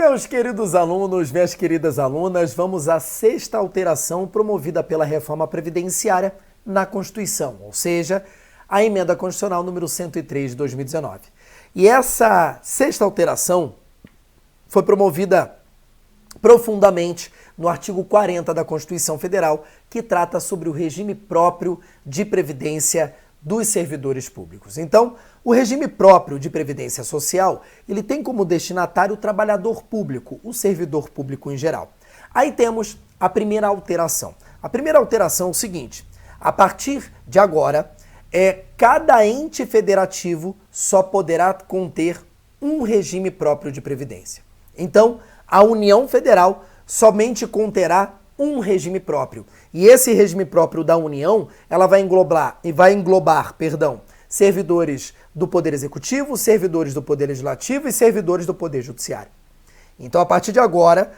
Meus queridos alunos, minhas queridas alunas, vamos à sexta alteração promovida pela reforma previdenciária na Constituição, ou seja, a emenda constitucional número 103 de 2019. E essa sexta alteração foi promovida profundamente no artigo 40 da Constituição Federal, que trata sobre o regime próprio de previdência dos servidores públicos. Então, o regime próprio de previdência social, ele tem como destinatário o trabalhador público, o servidor público em geral. Aí temos a primeira alteração. A primeira alteração é o seguinte: a partir de agora, cada ente federativo só poderá conter um regime próprio de previdência. Então, a União Federal somente conterá um regime próprio. E esse regime próprio da União, ela vai englobar, servidores do Poder Executivo, servidores do Poder Legislativo e servidores do Poder Judiciário. Então, a partir de agora,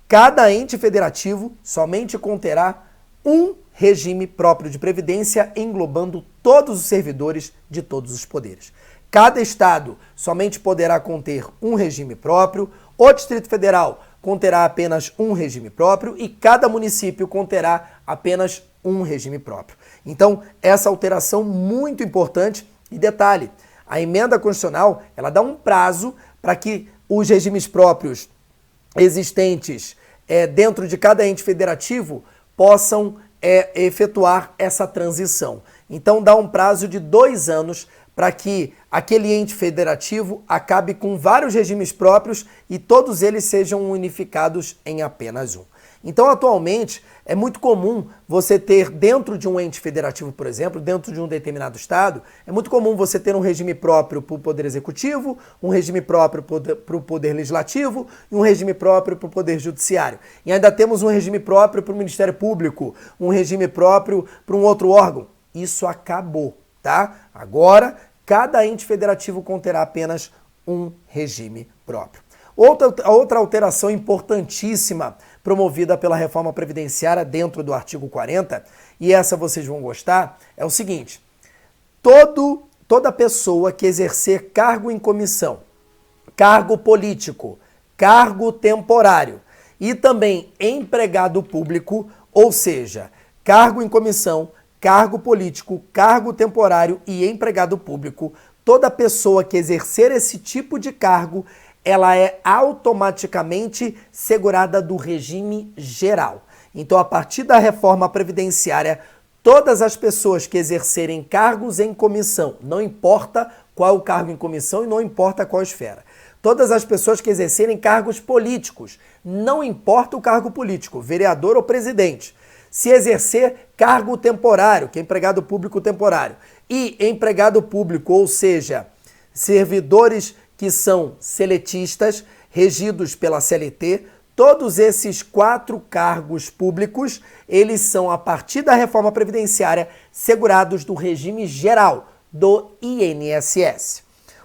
cada ente federativo somente conterá um regime próprio de previdência, englobando todos os servidores de todos os poderes. Cada estado somente poderá conter um regime próprio, o Distrito Federal conterá apenas um regime próprio e cada município conterá apenas um regime próprio. Então, essa alteração muito importante. E detalhe, a emenda constitucional, ela dá um prazo para que os regimes próprios existentes dentro de cada ente federativo possam efetuar essa transição. Então, dá um prazo de 2 anos para que aquele ente federativo acabe com vários regimes próprios e todos eles sejam unificados em apenas um. Então, atualmente, é muito comum você ter dentro de um ente federativo, por exemplo, dentro de um determinado estado, é muito comum você ter um regime próprio para o Poder Executivo, um regime próprio para o Poder Legislativo e um regime próprio para o Poder Judiciário. E ainda temos um regime próprio para o Ministério Público, um regime próprio para um outro órgão. Isso acabou, tá? Agora, cada ente federativo conterá apenas um regime próprio. Outra alteração importantíssima promovida pela reforma previdenciária dentro do artigo 40, e essa vocês vão gostar, é o seguinte: toda pessoa que exercer cargo em comissão, cargo político, cargo temporário e também empregado público, ou seja, cargo em comissão, cargo político, cargo temporário e empregado público, toda pessoa que exercer esse tipo de cargo, ela é automaticamente segurada do regime geral. Então, a partir da reforma previdenciária, todas as pessoas que exercerem cargos em comissão, não importa qual o cargo em comissão e não importa qual esfera, todas as pessoas que exercerem cargos políticos, não importa o cargo político, vereador ou presidente, se exercer cargo temporário, que é empregado público temporário, e empregado público, ou seja, servidores que são seletistas, regidos pela CLT, todos esses 4 cargos públicos, eles são, a partir da reforma previdenciária, segurados do regime geral, do INSS.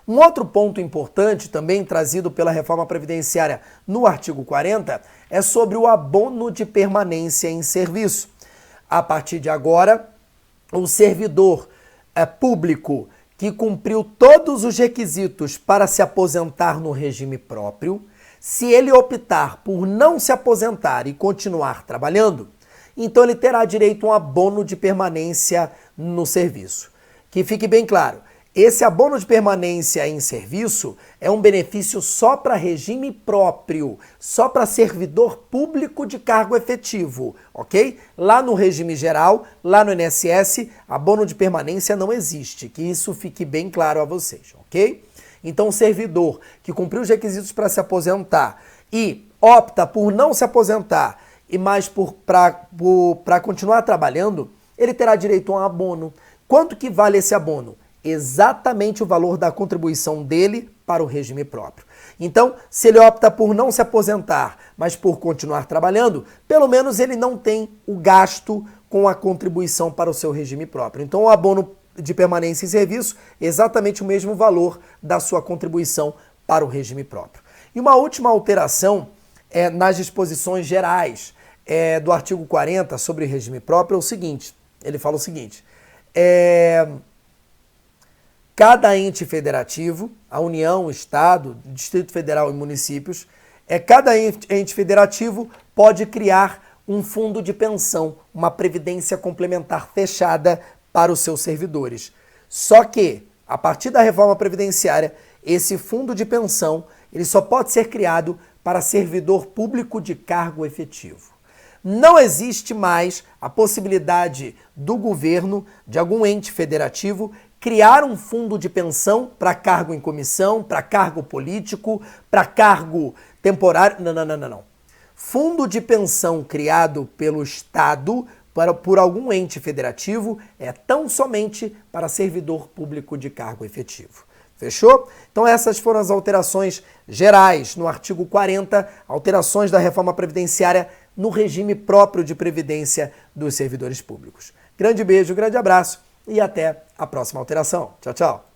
Um outro ponto importante, também trazido pela reforma previdenciária no artigo 40, é sobre o abono de permanência em serviço. A partir de agora, o servidor público que cumpriu todos os requisitos para se aposentar no regime próprio, se ele optar por não se aposentar e continuar trabalhando, então ele terá direito a um abono de permanência no serviço. Que fique bem claro, esse abono de permanência em serviço é um benefício só para regime próprio, só para servidor público de cargo efetivo, ok? Lá no regime geral, lá no INSS, abono de permanência não existe, que isso fique bem claro a vocês, ok? Então, o servidor que cumpriu os requisitos para se aposentar e opta por não se aposentar e mais para continuar trabalhando, ele terá direito a um abono. Quanto que vale esse abono? Exatamente o valor da contribuição dele para o regime próprio. Então, se ele opta por não se aposentar, mas por continuar trabalhando, pelo menos ele não tem o gasto com a contribuição para o seu regime próprio. Então, o abono de permanência em serviço é exatamente o mesmo valor da sua contribuição para o regime próprio. E uma última alteração nas disposições gerais do artigo 40 sobre regime próprio é o seguinte: ele fala o seguinte, cada ente federativo, a União, o Estado, Distrito Federal e municípios, cada ente federativo pode criar um fundo de pensão, uma previdência complementar fechada para os seus servidores. Só que, a partir da reforma previdenciária, esse fundo de pensão ele só pode ser criado para servidor público de cargo efetivo. Não existe mais a possibilidade do governo, de algum ente federativo, criar um fundo de pensão para cargo em comissão, para cargo político, para cargo temporário. Não. Fundo de pensão criado pelo Estado por algum ente federativo é tão somente para servidor público de cargo efetivo. Fechou? Então essas foram as alterações gerais no artigo 40, alterações da reforma previdenciária no regime próprio de previdência dos servidores públicos. Grande beijo, grande abraço e até a próxima alteração. Tchau, tchau.